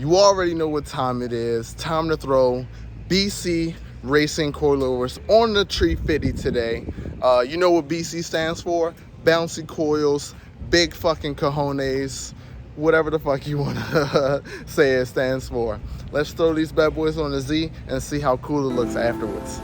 You already know what time it is. Time to throw BC Racing Coilovers on the 350 today. You know what BC stands for? Bouncy coils, big fucking cojones, whatever the fuck you want to say it stands for. Let's throw these bad boys on the Z and see how cool it looks afterwards.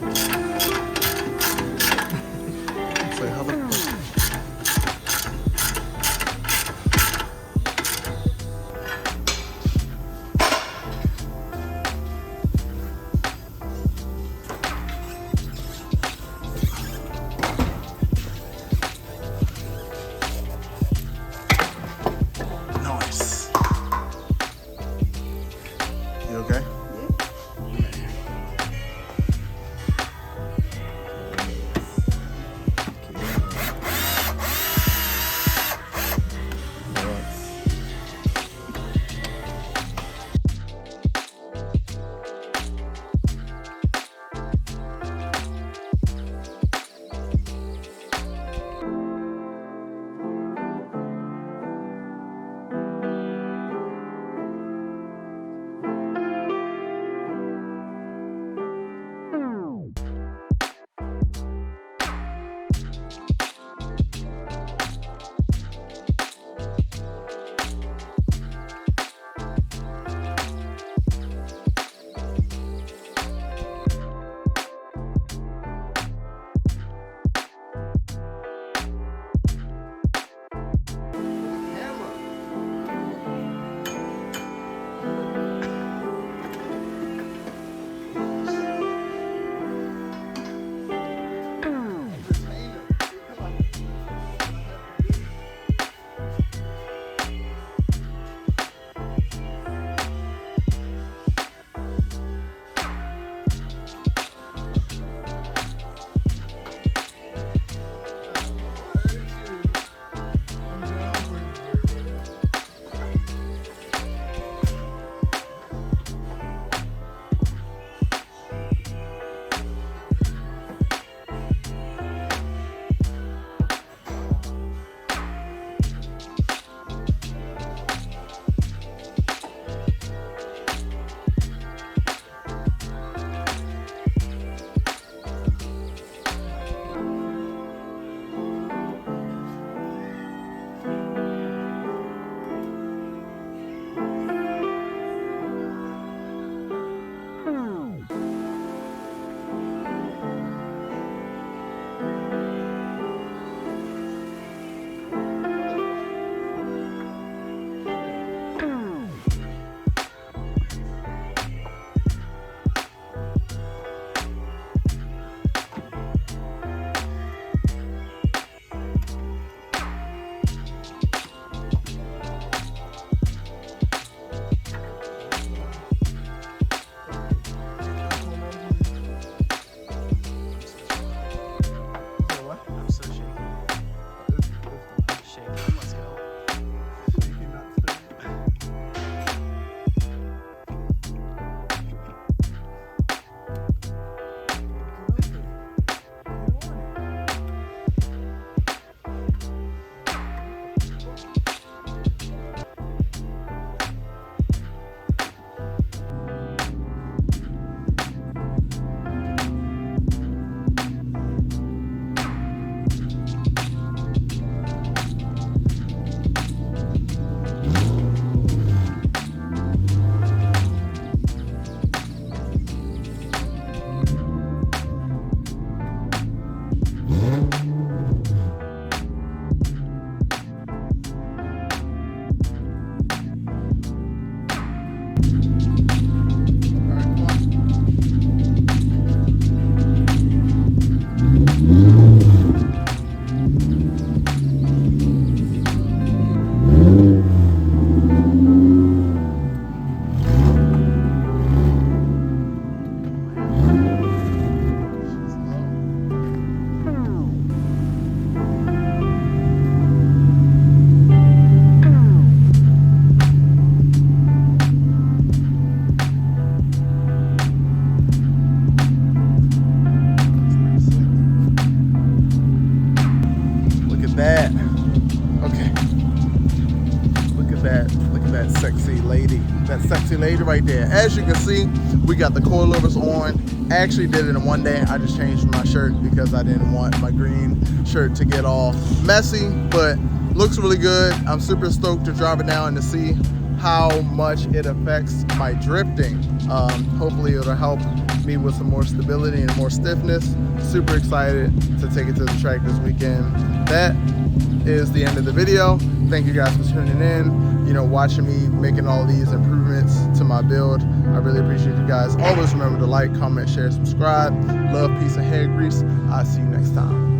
Say hello. Nice. You okay? that sexy lady right there. As you can see, we got the coilovers on. I actually did it in one day. I just changed my shirt because I didn't want my green shirt to get all messy, but looks really good. I'm super stoked to drive it now and to see how much it affects my drifting. Hopefully it'll help me with some more stability and more stiffness. Super excited to take it to the track this weekend. That is the end of the video. Thank you guys for tuning in, you know, watching me making all these improvements to my build. I really appreciate you guys. Always remember to like, comment, share, subscribe. Love, peace, and hair grease. I'll see you next time.